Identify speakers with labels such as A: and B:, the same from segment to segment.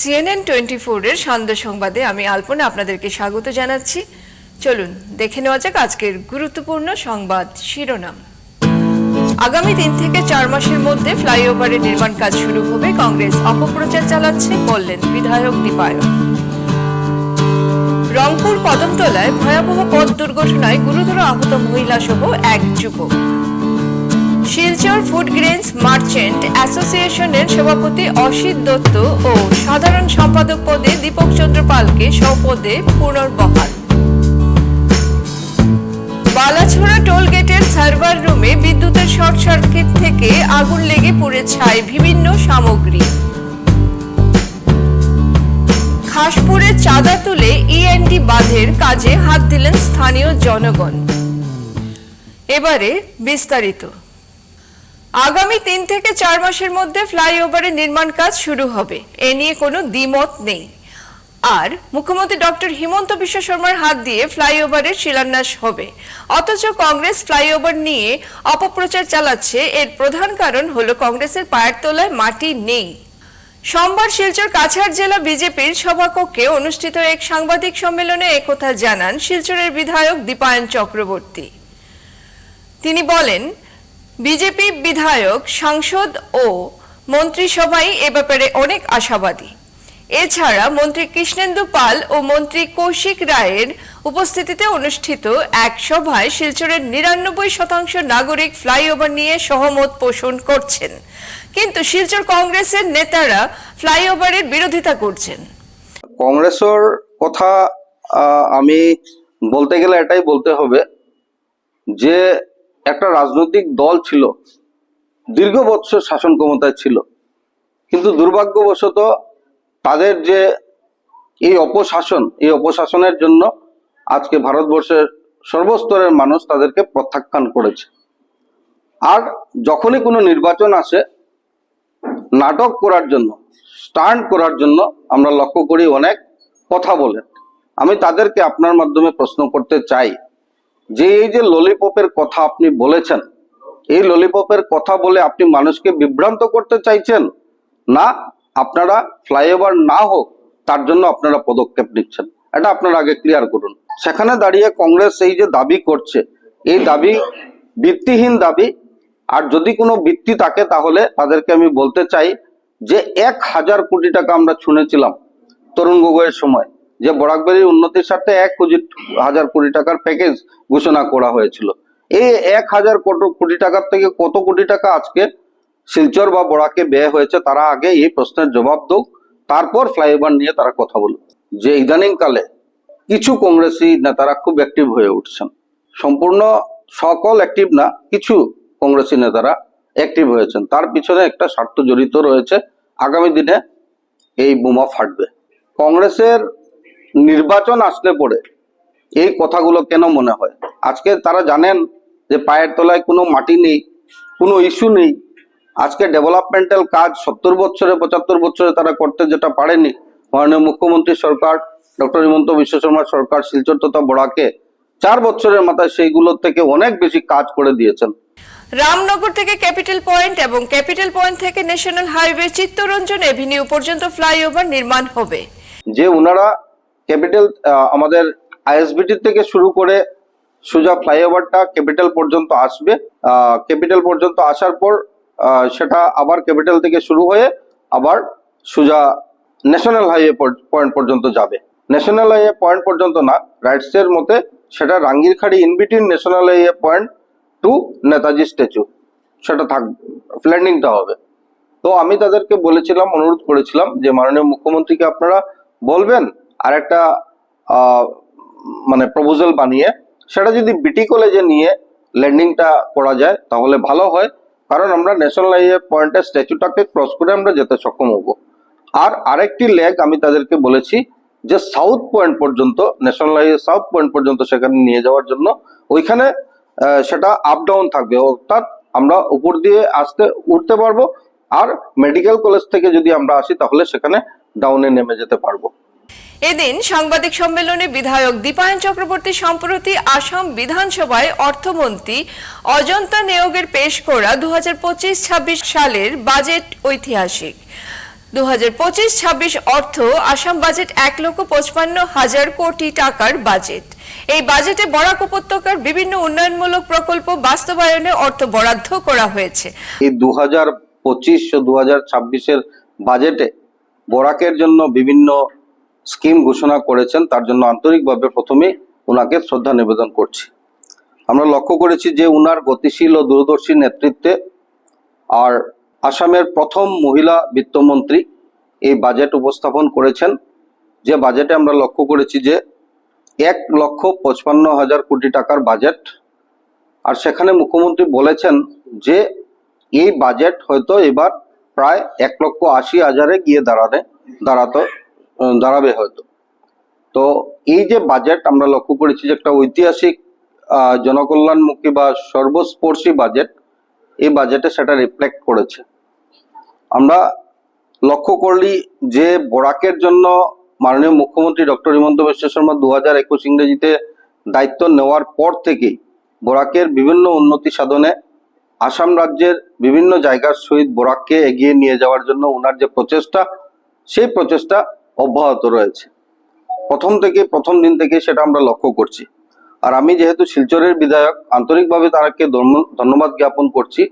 A: CNN 24 এর সান্ধ্য সংবাদে আমি আলপনা আপনাদেরকে স্বাগত জানাচ্ছি। চলুন দেখে নেওয়া যাক আজকের গুরুত্বপূর্ণ সংবাদ শিরোনাম। আগামী 3 থেকে 4 মাসের মধ্যে ফ্লাইওভারের নির্মাণ কাজ শুরু হবে, কংগ্রেস অপপ্রচার চালাচ্ছে বললেন বিধায়ক দীপায়ন। রংপুর কদমতলায় ভয়াবহ পথ দুর্ঘটনায় গুরুতর আহত মহিলা সহ এক যুবক। শিলচর ফুড গ্রেনস মার্চেন্ট অ্যাসোসিয়েশনের সভাপতি অসিত দত্ত ও সাধারণ সম্পাদক পদে দীপক চন্দ্র পালকে স্বপদে পুনর্বহাল। বালাছড়া টোল গেটের সার্ভার রুমে বিদ্যুতের শর্ট সার্কিট থেকে আগুন লেগে পুড়ে ছাই বিভিন্ন সামগ্রী। খাসপুরে চাঁদা তুলে ইএনডি বাঁধের কাজে হাত দিলেন স্থানীয় জনগণ। এবারে বিস্তারিত। আগামী 3 থেকে 4 মাসের মধ্যে ফ্লাইওভারের নির্মাণ কাজ শুরু হবে, এ নিয়ে কোনো দ্বিমত নেই। আর মুখ্যমন্ত্রী ডক্টর হিমন্ত বিশ্ব শর্মার হাত দিয়ে ফ্লাইওভারের শিলান্যাস হবে, অথচ কংগ্রেস ফ্লাইওভার নিয়ে অপপ্রচার চালাচ্ছে। এর প্রধান কারণ হলো কংগ্রেসের পায়ের তলায় মাটি নেই। সোমবার শিলচর কাছাড় জেলা বিজেপির সভাকক্ষে অনুষ্ঠিত এক সাংবাদিক সম্মেলনে একথা জানান শিলচরের বিধায়ক দীপায়ন চক্রবর্তী। তিনি বলেন, বিজেপি বিধায়ক, সাংসদ ও মন্ত্রিসভাই এ ব্যাপারে অনেক আশাবাদী। এছাড়া মন্ত্রী কৃষ্ণেন্দু পাল ও মন্ত্রী কৌশিক রায়ের উপস্থিতিতে অনুষ্ঠিত এক সভায় শিলচরের 99% নাগরিক ফ্লাইওভার নিয়ে সহমত পোষণ করছেন, কিন্তু শিলচর কংগ্রেসের নেতারা ফ্লাইওভারের বিরোধিতা করছেন।
B: কংগ্রেসের কথা আমি বলতে গেলে এটাই বলতে হবে যে একটা রাজনৈতিক দল ছিল, দীর্ঘ বছর শাসন ক্ষমতায় ছিল, কিন্তু দুর্ভাগ্যবশত তাদের যে এই অপশাসনের জন্য আজকে ভারতবর্ষের সর্বস্তরের মানুষ তাদেরকে প্রত্যাখ্যান করেছে। আর যখনই কোনো নির্বাচন আসে, নাটক করার জন্য, স্টান্ট করার জন্য আমরা লক্ষ্য করি অনেক কথা বলেন। আমি তাদেরকে আপনার মাধ্যমে প্রশ্ন করতে চাই যে এই যে ললিপপের কথা আপনি বলেছেন, এই ললিপপের কথা বলে আপনি মানুষকে বিভ্রান্ত করতে চাইছেন, না আপনারা ফ্লাইওভার না হোক তার জন্য আপনারা পদক্ষেপ নিচ্ছেন? এটা আপনারা আগে ক্লিয়ার করুন। সেখানে দাঁড়িয়ে কংগ্রেস এই যে দাবি করছে, এই দাবি ভিত্তিহীন দাবি। আর যদি কোনো ভিত্তি থাকে তাহলে তাদেরকে আমি বলতে চাই যে 1000 কোটি টাকা আমরা শুনেছিলাম তরুণ গগৈয়ের সময়, যে বরাকবেরির উন্নতির স্বার্থে 1000 কোটি টাকার প্যাকেজ ঘোষণা করা হয়েছিল। এই 1000 কোটি টাকার থেকে কত কোটি টাকা আজকে শিলচর বা বরাকে ব্যয় হয়েছে, তারা আগে এই প্রশ্নের জবাব দেক, তারপর ফ্লাইওভার নিয়ে তারা কথা বলুক। যে ইদানিং কালে কিছু কংগ্রেসি নেতারা খুব অ্যাক্টিভ হয়ে উঠছেন, সম্পূর্ণ সকল অ্যাক্টিভ না, কিছু কংগ্রেসি নেতারা অ্যাক্টিভ হয়েছেন, তার পিছনে একটা স্বার্থ জড়িত রয়েছে। আগামী দিনে এই বোমা ফাটবে। কংগ্রেসের নির্বাচন আসলে পরে এই কথাগুলো কেন মনে হয়? আজকে তারা জানেন যে পায়ের তলায় কোনো মাটি নেই, কোনো ইস্যু নেই। আজকে ডেভেলপমেন্টাল কাজ 70 বছরে 75 বছরে তারা করতে যেটা পারেনি, মাননীয় মুখ্যমন্ত্রী সরকার ডক্টর হিমন্ত বিশ্ব শর্মার সরকার শিলচর তথা বরাকে 4 বছরের মাথায় সেইগুলোর থেকে অনেক বেশি কাজ করে দিয়েছেন।
A: রামনগর থেকে ক্যাপিটাল পয়েন্ট এবং ক্যাপিটাল পয়েন্ট থেকে ন্যাশনাল হাইওয়ে চিত্তরঞ্জন এভিনিউ পর্যন্ত ফ্লাইওভার নির্মাণ হবে।
B: যে ওনারা ক্যাপিটাল আমাদের আইএসবিটি থেকে শুরু করে সোজা ফ্লাইওভারটা ক্যাপিটাল পর্যন্ত আসবে, ক্যাপিটাল পর্যন্ত আসার পর সেটা আবার ক্যাপিটাল থেকে শুরু হয়ে আবার সোজা ন্যাশনাল হাইওয়ে পয়েন্ট পর্যন্ত যাবে। ন্যাশনাল হাইওয়ে পয়েন্ট পর্যন্ত না, রাইটস এর মতে সেটা Rangirkhari in between national highway point to Netaji statue সেটা থাকবে, ল্যান্ডিংটা হবে। তো আমি তাদেরকে বলেছিলাম, অনুরোধ করেছিলাম যে মাননীয় মুখ্যমন্ত্রীকে আপনারা বলবেন আর একটা মানে প্রপোজাল বানিয়ে সেটা যদি বিটি কলেজে নিয়ে ল্যান্ডিংটা করা যায় তাহলে ভালো হয়, কারণ আমরা ন্যাশনাল হাইওয়ে পয়েন্টের স্ট্যাচুটাকে ক্রস করে আমরা যেতে সক্ষম হব। আর আরেকটি লেগ আমি তাদেরকে বলেছি যে সাউথ পয়েন্ট পর্যন্ত, ন্যাশনাল হাইওয়ে সাউথ পয়েন্ট পর্যন্ত সেখানে নিয়ে যাওয়ার জন্য ওইখানে সেটা আপ ডাউন থাকবে, অর্থাৎ আমরা উপর দিয়ে উঠতে পারবো, আর মেডিকেল কলেজ থেকে যদি আমরা আসি তাহলে সেখানে ডাউনে নেমে যেতে পারবো।
A: এদিন সাংবাদিক সম্মেলনে বিধায়ক দীপায়ন চক্রবর্তী সম্প্রতি আসাম বিধানসভায় অর্থমন্ত্রী অজন্তা নেওগের পেশ করা 2025-26 সালের বাজেট ঐতিহাসিক। 2025-26 অর্থ আসাম বাজেট 1,55,000 কোটি টাকার বাজেট। এই বাজেটে বরাক উপত্যকার বিভিন্ন উন্নয়নমূলক প্রকল্প বাস্তবায়নে অর্থ বরাদ্দ করা হয়েছে।
B: এই 2025 ও 2026-এর বাজেটে বরাকের জন্য বিভিন্ন স্কিম ঘোষণা করেছেন, তার জন্য আন্তরিকভাবে প্রথমে ওনাকে শ্রদ্ধা নিবেদন করছি। আমরা লক্ষ্য করেছি যে উনার গতিশীল ও দূরদর্শী নেতৃত্বে আর আসামের প্রথম মহিলা বিত্তমন্ত্রী এই বাজেট উপস্থাপন করেছেন, যে বাজেটে আমরা লক্ষ্য করেছি যে 1,55,000 কোটি টাকার বাজেট। আর সেখানে মুখ্যমন্ত্রী বলেছেন যে এই বাজেট হয়তো এবার প্রায় 1,80,000-এ গিয়ে দাঁড়াবে হয়তো। তো এই যে বাজেট আমরা লক্ষ্য করেছি যে একটা ঐতিহাসিক জনকল্যাণমুখী বা সর্বস্পর্শী বাজেট, এই বাজেটে সেটা রিফ্লেক্ট করেছে। আমরা লক্ষ্য করলি যে বরাকের জন্য মাননীয় মুখ্যমন্ত্রী ডক্টর হিমন্ত বিশ্ব শর্মা 2021 ইংরেজিতে দায়িত্ব নেওয়ার পর থেকেই বরাকের বিভিন্ন উন্নতি সাধনে আসাম রাজ্যের বিভিন্ন জায়গার সহিত বরাককে এগিয়ে নিয়ে যাওয়ার জন্য ওনার যে প্রচেষ্টা, সেই প্রচেষ্টা অব্যাহত রয়েছে। প্রথম দিন থেকে সেটা আমরা লক্ষ্য করছি। আর আমি যেহেতু শিলচরের বিধায়ক, আন্তরিকভাবে তাকে ধন্যবাদ জ্ঞাপন করছি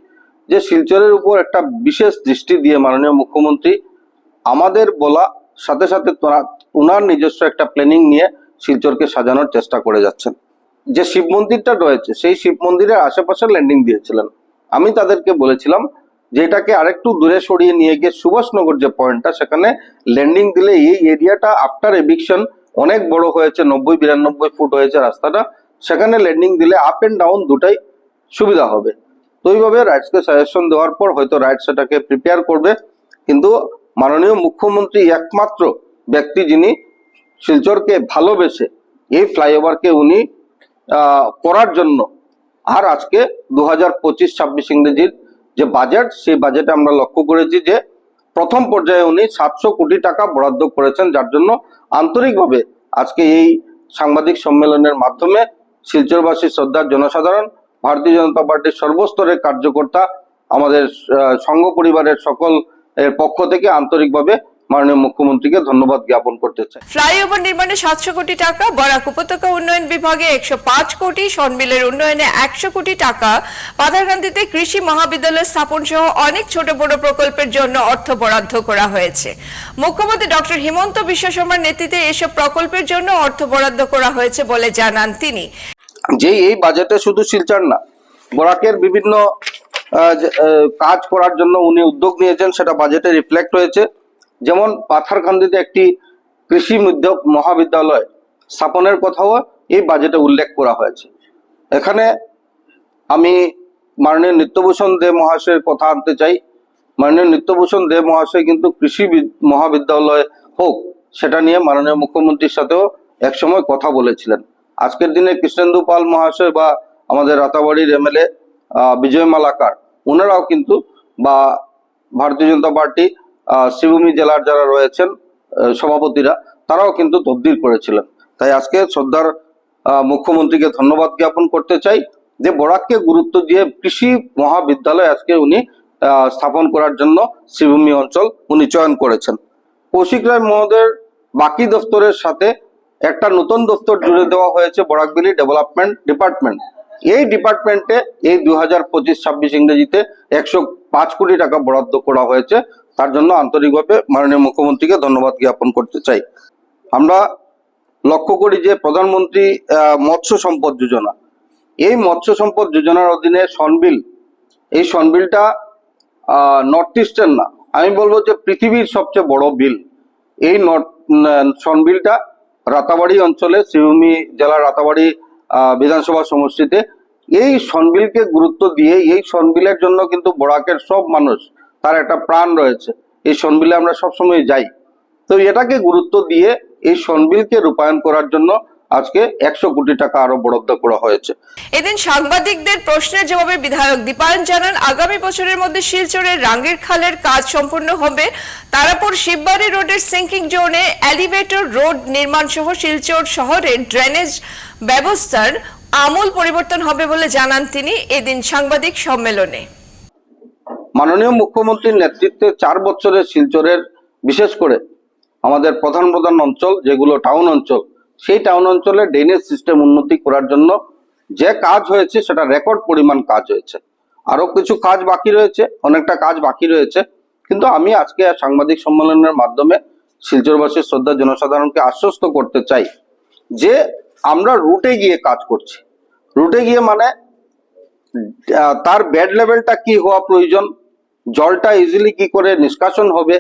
B: যে শিলচরের উপর একটা বিশেষ দৃষ্টি দিয়ে মাননীয় মুখ্যমন্ত্রী আমাদের বলা সাথে সাথে ওনার নিজস্ব একটা প্ল্যানিং নিয়ে শিলচরকে সাজানোর চেষ্টা করে যাচ্ছেন। যে শিব মন্দিরটা রয়েছে সেই শিব মন্দিরের আশেপাশে ল্যান্ডিং দিয়েছিলেন। আমি তাদেরকে বলেছিলাম যে এটাকে আরেকটু দূরে সরিয়ে নিয়ে গিয়ে সুভাষনগর যে পয়েন্টটা, সেখানে ল্যান্ডিং দিলে এই এরিয়াটা আফটার এভিকশন অনেক বড় হয়েছে, 90-92 ফুট হয়েছে রাস্তাটা, সেখানে ল্যান্ডিং দিলে আপ এন্ড ডাউন দুটাই সুবিধা হবে। তো এইভাবে রাইটসকে সাজেশন দেওয়ার পর হয়তো রাইটস সেটাকে প্রিপেয়ার করবে। কিন্তু মাননীয় মুখ্যমন্ত্রী একমাত্র ব্যক্তি যিনি শিলচরকে ভালোবেসে এই ফ্লাইওভারকে উনি করার জন্য, আর আজকে 2025-26 ইংরেজির যে বাজেট, সেই বাজেটে আমরা লক্ষ্য করেছি যে প্রথম পর্যায়ে উনি 700 কোটি টাকা বরাদ্দ করেছেন, যার জন্য আন্তরিকভাবে আজকে এই সাংবাদিক সম্মেলনের মাধ্যমে শিলচরবাসী, শ্রদ্ধার জনসাধারণ, ভারতীয় জনতা পার্টির সর্বস্তরের কার্যকর্তা, আমাদের সংঘ পরিবারের সকল এর পক্ষ থেকে আন্তরিকভাবে মাননীয় মুখ্যমন্ত্রীকে ধন্যবাদ জ্ঞাপন করতে চাই।
A: ফ্লাইওভার নির্মাণে 700 কোটি টাকা, বরাক উপত্যকা উন্নয়ন বিভাগে 105 কোটি, সনবিলের উন্নয়নে 100 কোটি টাকা, পাথারকান্দিতে কৃষি মহাবিদ্যালয় স্থাপন সহ অনেক ছোট বড় প্রকল্পের জন্য অর্থ বরাদ্দ করা হয়েছে। মুখ্যমন্ত্রী ডক্টর হিমন্ত বিশ্ব শর্মার নেতৃত্বে এসব প্রকল্পের জন্য অর্থ বরাদ্দ করা হয়েছে বলে জানান তিনি।
B: যে এই বাজেটে শুধু শিলচর না, বরাকের বিভিন্ন কাজ করার জন্য উনি উদ্যোগ নিয়েছেন, সেটা বাজেটে রিফ্লেক্ট হয়েছে। যেমন পাথারকান্দিতে একটি কৃষি মহাবিদ্যালয় স্থাপনের কথাও এই বাজেটে উল্লেখ করা হয়েছে। এখানে আমি মাননীয় নিত্যভূষণ দে মহাশয়ের কথা আনতে চাই। মাননীয় নিত্যভূষণ দে মহাশয় কিন্তু কৃষি মহাবিদ্যালয় হোক, সেটা নিয়ে মাননীয় মুখ্যমন্ত্রীর সাথেও একসময় কথা বলেছিলেন। আজকের দিনে কৃষ্ণেন্দু পাল মহাশয় বা আমাদের রাতাবাড়ির এমএলএ বিজয় মালাকার, ওনারাও কিন্তু, বা ভারতীয় জনতা পার্টি শ্রীভূমি জেলার যারা রয়েছেন সভাপতিরা, তারাও কিন্তু তদবির করেছিলেন। তাই আজকে শ্রদ্ধার মুখ্যমন্ত্রীকে ধন্যবাদ জ্ঞাপন করতে চাই যে বরাককে গুরুত্ব দিয়ে কৃষি মহাবিদ্যালয় আজকে উনি স্থাপন করার জন্য শ্রীভূমি অঞ্চল উনি চয়ন করেছেন। কৌশিক রায় মহোদয়ের বাকি দপ্তরের সাথে একটা নতুন দপ্তর জুড়ে দেওয়া হয়েছে, বরাকভ্যালি ডেভেলপমেন্ট ডিপার্টমেন্ট। এই ডিপার্টমেন্টে এই 2025-26 ইংরেজিতে 105 কোটি টাকা বরাদ্দ করা হয়েছে। তার জন্য আন্তরিকভাবে মাননীয় মুখ্যমন্ত্রীকে ধন্যবাদ জ্ঞাপন করতে চাই। আমরা লক্ষ্য করি যে প্রধানমন্ত্রী মৎস্য সম্পদ যোজনা, এই মৎস্য সম্পদ যোজনার অধীনে সনবিল, এই সনবিলটা নর্থ ইস্টের না, আমি বলবো যে পৃথিবীর সবচেয়ে বড় বিল। এই সনবিলটা রাতাবাড়ি অঞ্চলে, শ্রীভূমি জেলার রাতাবাড়ি বিধানসভা সমষ্টিতে এই সনবিলকে গুরুত্ব দিয়ে, এই সনবিলের জন্য কিন্তু বরাকের সব মানুষ, তার একটা প্রাণ রয়েছে। এই সনবিলে আমরা সবসময় যাই। তো এটাকে গুরুত্ব দিয়ে এই সনবিলকে রূপায়ণ করার জন্য আজকে 100 কোটি টাকা আরো বরাদ্দ করা হয়েছে।
A: এদিন সাংবাদিকদের প্রশ্নের জবাবে বিধায়ক দীপায়ন জানান, আগামী বছরের মধ্যে শিলচরের রাঙ্গির খালের কাজ সম্পূর্ণ হবে। তারাপুর শিববাড়ি রোডের সিঙ্কিং জোনে এলিভেটর রোড নির্মাণ সহ শিলচর শহরের ড্রেনেজ ব্যবস্থার আমূল পরিবর্তন হবে বলে জানান তিনি এদিন সাংবাদিক সম্মেলনে।
B: মাননীয় মুখ্যমন্ত্রীর নেতৃত্বে 4 বছরের শিলচরের বিশেষ করে আমাদের প্রধান প্রধান অঞ্চল যেগুলো টাউন অঞ্চল, সেই টাউন অঞ্চলে ড্রেনেজ সিস্টেম উন্নতি করার জন্য যে কাজ হয়েছে সেটা রেকর্ড পরিমাণ কাজ হয়েছে। আরো কিছু কাজ বাকি রয়েছে, অনেকটা কাজ বাকি রয়েছে, কিন্তু আমি আজকে সাংবাদিক সম্মেলনের মাধ্যমে শিলচরবাসীর শ্রদ্ধা জনসাধারণকে আশ্বস্ত করতে চাই যে আমরা রুটে গিয়ে কাজ করছি। রুটে গিয়ে মানে তার বেড লেভেলটা কি হওয়া প্রয়োজন, জলটা ইজিলি কি করে নিষ্কাশন হবে,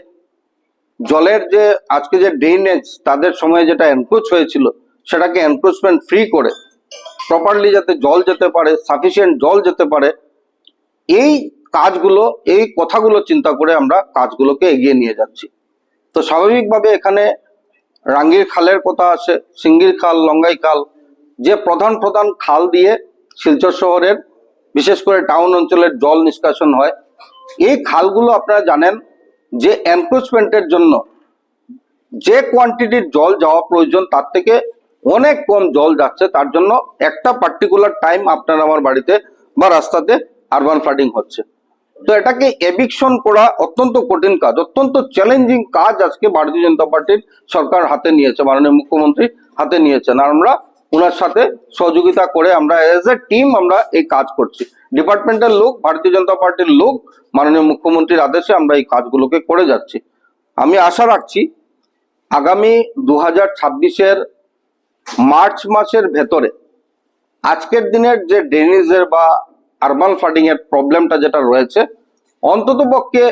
B: জলের যে আজকে যে ড্রেনেজ তাদের সময় যেটা এনক্রোচ হয়েছিল সেটাকে এনক্রোচমেন্ট ফ্রি করে প্রপারলি যাতে জল যেতে পারে, সাফিসিয়েন্ট জল যেতে পারে, এই কাজগুলো, এই কথাগুলো চিন্তা করে আমরা কাজগুলোকে এগিয়ে নিয়ে যাচ্ছি। তো স্বাভাবিকভাবে এখানে রাঙ্গির খালের কথা আসে, সিঙ্গির খাল, লঙ্গাই খাল, যে প্রধান প্রধান খাল দিয়ে শিলচর শহরের বিশেষ করে টাউন অঞ্চলের জল নিষ্কাশন হয়। এই খালগুলো আপনারা জানেন যে এনক্রোচমেন্টের জন্য যে কোয়ান্টিটির জল যাওয়া প্রয়োজন তার থেকে অনেক কম জল যাচ্ছে, তার জন্য একটা পার্টিকুলার টাইম আপনার আমার বাড়িতে বা রাস্তাতে আরবান ফ্লাডিং হচ্ছে। তো এটাকে এভিকশন করা অত্যন্ত কঠিন কাজ, অত্যন্ত চ্যালেঞ্জিং কাজ আজকে ভারতীয় জনতা পার্টির সরকার হাতে নিয়েছে, মাননীয় মুখ্যমন্ত্রী হাতে নিয়েছেন। আর আমরা ওনার সাথে সহযোগিতা করে আমরা এজ এ টিম আমরা এই কাজ করছি। ডিপার্টমেন্টের লোক, ভারতীয় জনতা পার্টির লোক, মাননীয় মুখ্যমন্ত্রীর আদেশে আমরা এই কাজগুলোকে করে যাচ্ছি। আমি আশা রাখছি আগামী 2026-এর মার্চ মাসের ভেতরে আজকের দিনের যে ড্রেনেজের বা আরবান ফ্লাডিং এর প্রবলেমটা যেটা রয়েছে অন্তত পক্ষে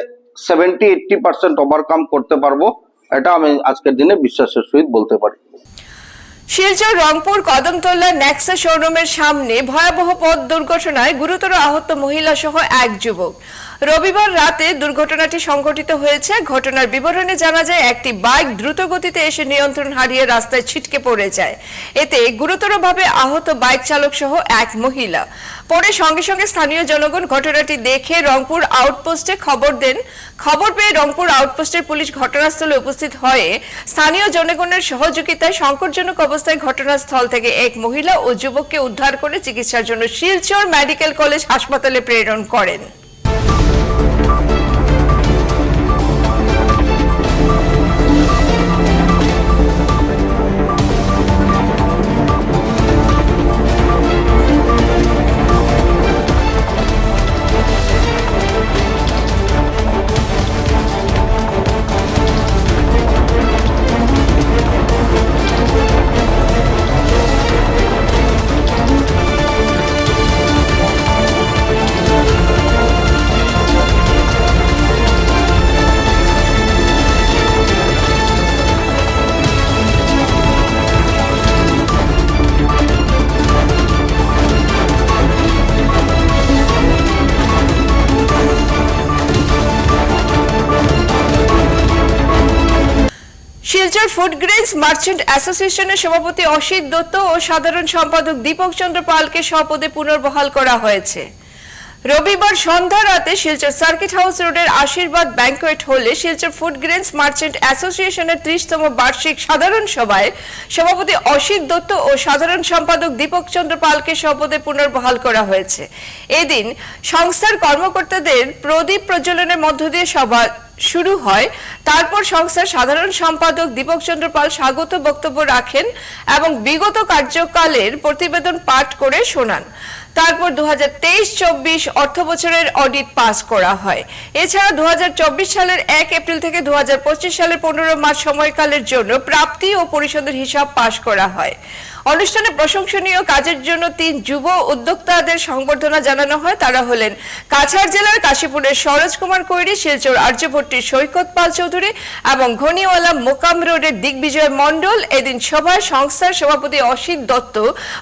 B: 70-80% ওভারকাম করতে পারবো, এটা আমি আজকের দিনে বিশ্বাসের সহিত বলতে পারি।
A: শিলচর রংপুর কদমতলা নেক্সা শোরুমের সামনে ভয়াবহ পথ দুর্ঘটনায় গুরুতর আহত মহিলা সহ এক যুবক। রবিবার রাতে দুর্ঘটনাটি সংঘটিত হয়েছে। ঘটনার বিবরণে জানা যায় একটি বাইক দ্রুত গতিতে এসে নিয়ন্ত্রণ হারিয়ে রাস্তায় ছিটকে পড়ে যায়। এতে গুরুতরভাবে আহত বাইক চালক সহ এক মহিলা। পরে সঙ্গে সঙ্গে স্থানীয় জনগণ ঘটনাটি দেখে রংপুর আউটপোস্টে খবর দেন। খবর পেয়ে রংপুর আউটপোস্টের পুলিশ ঘটনাস্থলে উপস্থিত হয়ে স্থানীয় জনগণের সহযোগিতায় সংকটজনক অবস্থায় ঘটনাস্থল থেকে এক মহিলা ও যুবককে উদ্ধার করে চিকিৎসার জন্য শিলচর মেডিকেল কলেজ হাসপাতালে প্রেরণ করেন। শিলচর ফুড গ্রেনস মার্চেন্ট অ্যাসোসিয়েশনের সভাপতি অসিত দত্ত ও সাধারণ সম্পাদক দীপক চন্দ্র পালকে স্বপদে পুনর্বহাল করা হয়েছে। রবিবার সন্ধ্যা রাতে শিলচর সার্কিট হাউস রোডের আশীর্বাদ ব্যাংকোয়েট হলে শিলচর ফুড গ্রেনস মার্চেন্ট অ্যাসোসিয়েশনের 30তম বার্ষিক সাধারণ সভায় সভাপতি অসিত দত্ত ও সাধারণ সম্পাদক দীপক চন্দ্র পালকে স্বপদে পুনর্বহাল করা হয়েছে। এদিন সংস্থার কর্মকর্তাদের প্রদীপ প্রজ্বলনের মধ্য দিয়ে সভা শুরু হয়। তারপর সংস্থার সাধারণ সম্পাদক দীপক চন্দ্র পাল স্বাগত বক্তব্য রাখেন এবং বিগত কার্যকালের প্রতিবেদন পাঠ করে শোনান। তারপর 2023-24 অর্থ বছরের অডিট পাস করা হয়। এছাড়া 2024 সালের 1 এপ্রিল থেকে 2025 সালের 15 মার্চ সময়কালের জন্য প্রাপ্তি ও পরিশোধের হিসাব পাস করা হয়। অনুষ্ঠানে প্রশংসনীয় কাজের জন্য 3 যুব উদ্যোক্তাদের সংবর্ধনা জানানো হয়। তারা হলেন কাছাড় জেলার কাশীপুরের সরোজ কুমার কৈরি, শিলচর আর্যভট্টির সৈকত পাল চৌধুরী এবং ঘনিওয়ালা মোকাম রোডের দিগ্বিজয় মণ্ডল। এদিন সভায় সংস্থার সভাপতি অসিত দত্ত,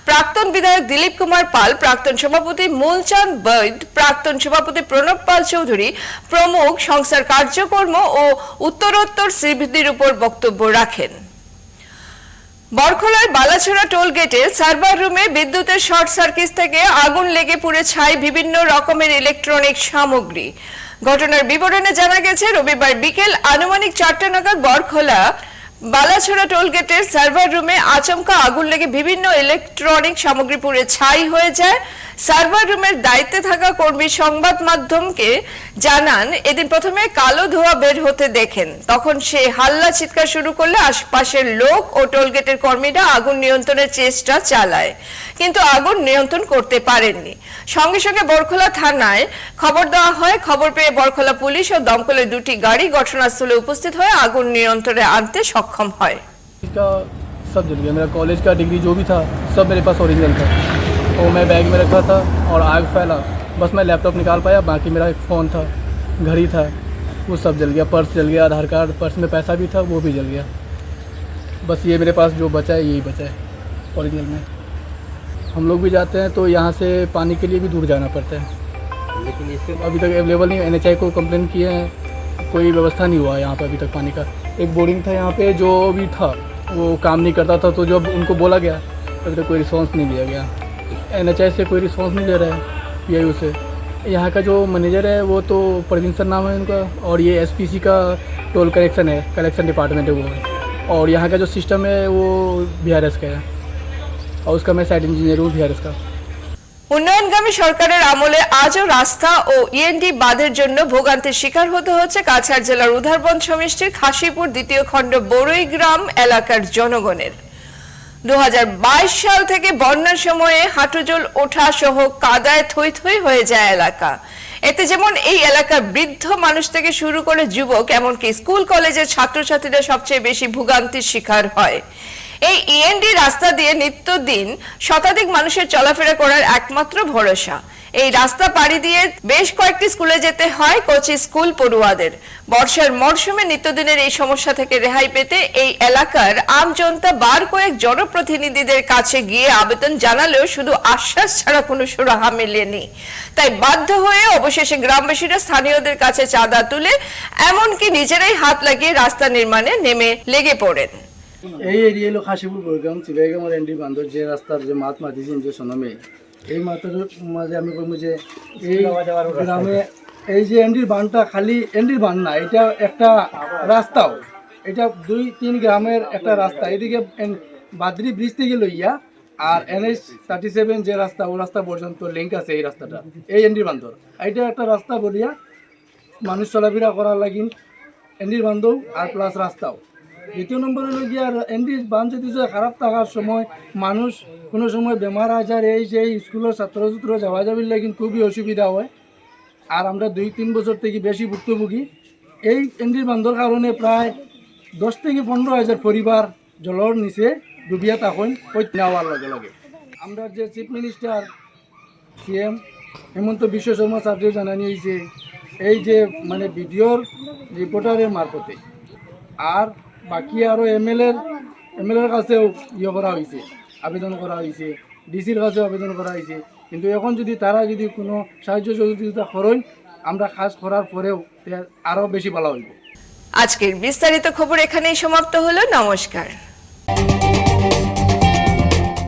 A: প্রাক্তন বিধায়ক দিলীপ কুমার পাল, প্রাক্তন সভাপতি মূলচাঁদ বৈদ, প্রাক্তন সভাপতি প্রণব পাল চৌধুরী প্রমুখ সংস্থার কার্যক্রম ও উত্তরোত্তর শ্রীবৃদ্ধির উপর বক্তব্য রাখেন। বরখলার বালাছড়া টোল গেটের সার্ভার রুমে বিদ্যুতের শর্ট সার্কিট থেকে আগুন লেগে পুড়ে ছাই বিভিন্ন রকমের ইলেকট্রনিক সামগ্রী। ঘটনার বিবরণে জানা গেছে রবিবার বিকেল আনুমানিক 4টা নাগাদ বরখলা বালাছড়া টোলগেটের সার্ভার রুমে আচমকা আগুন লেগে বিভিন্ন ইলেকট্রনিক সামগ্রী পুড়ে ছাই হয়ে যায়। সার্ভার রুমের দায়িত্বে থাকা কর্মী সংবাদ মাধ্যমকে জানান, এদিন প্রথমে কালো ধোঁয়া বের হতে দেখেন, তখন সে হাল্লা চিৎকার শুরু করলে আশপাশের লোক ও টোলগেটের কর্মীরা আগুন নিয়ন্ত্রণের চেষ্টা চালায়, কিন্তু আগুন নিয়ন্ত্রণ করতে পারেননি। সঙ্গে সঙ্গে বরখোলা থানায় খবর দেওয়া হয়। খবর পেয়ে বরখোলা পুলিশ ও দমকলের দুটি গাড়ি ঘটনাস্থলে উপস্থিত হয়ে আগুন নিয়ন্ত্রণে আনতে সক্ষম হয়।
C: का सब जल गया। मेरा कॉलेज का डिग्री जो भी था सब मेरे पास ओरिजिनल था, वो मैं बैग में रखा था और आग फैला। बस मैं लैपटॉप निकाल पाया, बाकी मेरा एक फ़ोन था, घड़ी था, वो सब जल गया। पर्स जल गया, आधार कार्ड, पर्स में पैसा भी था वो भी जल गया। बस ये मेरे पास जो बचा है यही बचा है ओरिजिनल में। हम लोग भी जाते हैं तो यहाँ से पानी के लिए भी दूर जाना पड़ता है, लेकिन इसके अभी तक अवेलेबल नहीं। NHI को कंप्लेन किए हैं, कोई व्यवस्था नहीं हुआ यहाँ पे अभी तक पानी का। एक बोर्डिंग था यहाँ पे जो भी था वो काम नहीं करता था, तो जब उनको बोला गया अभी तक कोई रिस्पॉन्स नहीं दिया गया। NHI से कोई रिस्पॉन्स नहीं दे रहा है, PIO से। यहाँ का जो मैनेजर है वो तो प्रवीण सर नाम है उनका, और ये SPC का टोल कलेक्शन है, कलेक्शन डिपार्टमेंट है वो है। और यहाँ का जो सिस्टम है वो BRS का है, और उसका मैं साइट इंजीनियर हूँ BRS का।
A: উন্নয়নগামী সরকারের আমলে আজও রাস্তা ও ইএনডি বাঁধের জন্য ভোগান্তির শিকার হতে হচ্ছে কাছাড় জেলার উধারবন সমষ্টির খাসিপুর দ্বিতীয় খণ্ড বড়ইগ্রাম এলাকার জনগণের। 2022 সাল থেকে বন্যার সময়ে হাঁটুজল ওঠা সহ কাদায় থই থই হয়ে যায় এলাকা। এতে যেমন এই এলাকার বৃদ্ধ মানুষ থেকে শুরু করে যুবক, এমনকি স্কুল কলেজের ছাত্রছাত্রীরা সবচেয়ে বেশি ভোগান্তির শিকার হয়। এই ইএনডি রাস্তা দিয়ে নিত্যদিন শতাধিক মানুষের চলাফেরা করার একমাত্র ভরসা। এই রাস্তা পাড়ি দিয়ে বেশ কয়েকটি স্কুলে যেতে হয় কোচি স্কুল পড়ুয়াদের। বর্ষার মরশুমে নিত্যদিনের এই সমস্যা থেকে রেহাই পেতে এই এলাকার আমজনতা বার কয়েক জনপ্রতিনিধিদের কাছে গিয়ে আবেদন জানালেও শুধু আশ্বাস ছাড়া কোনো সুরাহা মেলেনি। তাই বাধ্য হয়ে অবশেষে গ্রামবাসীরা স্থানীয়দের কাছে চাঁদা তুলে এমনকি নিজেরাই হাত লাগিয়ে রাস্তা নির্মাণে নেমে লেগে পড়েন।
D: এই এরিয়া হলো খাসিপুর বড়গ্রাম চিবাইগ্রাম আর এনডি বান্ধব যে রাস্তার যে মাত মাতিছেন যে সনমে এই মাতের মাঝে আমি বলবো যে এই গ্রামে এই যে এনডির বানটা খালি এনডির বান না, এটা একটা রাস্তাও, এটা 2-3 গ্রামের একটা রাস্তা। এদিকে বাদরি ব্রিজ থেকে লইয়া আর NH 37 যে রাস্তা ও রাস্তা পর্যন্ত লিঙ্ক আছে এই রাস্তাটা, এই এনডির বান্ধব। এটা একটা রাস্তা বলিয়া মানুষ চলাফেরা করার লাগি এনডির বান্ধব আর প্লাস রাস্তাও। দ্বিতীয় নম্বর হলো গিয়ে আর এনডির বান যদি খারাপ থাকার সময় মানুষ কোনো সময় বেমার আজার এই যে স্কুলের ছাত্রছাত্র যাওয়া যাবির লাগি খুবই অসুবিধা হয়। আর আমরা 2-3 বছর থেকে বেশি ভুক্তভোগী। এই এনডির বান্ধর কারণে প্রায় 10 থেকে 15 হাজার পরিবার জলের নিচে ডুবিয়া তখন নেওয়ার লগে লগে আমরা যে চিফ মিনিস্টার CM হেমন্ত বিশ্ব শর্মা স্যারকে জানানি হয়েছে এই যে মানে ভিডিওর রিপোর্টারের মারফতে, আর বাকি আরও এমএলএর কাছেও করা হয়েছে, আবেদন করা হয়েছে, ডিসির কাছেও আবেদন করা হয়েছে। কিন্তু এখন যদি তারা যদি কোনো সাহায্য সহযোগিতা করেন আমরা কাজ করার পরেও আরও বেশি ভালো হইব।
A: আজকের বিস্তারিত খবর এখানেই সমাপ্ত হলো। নমস্কার।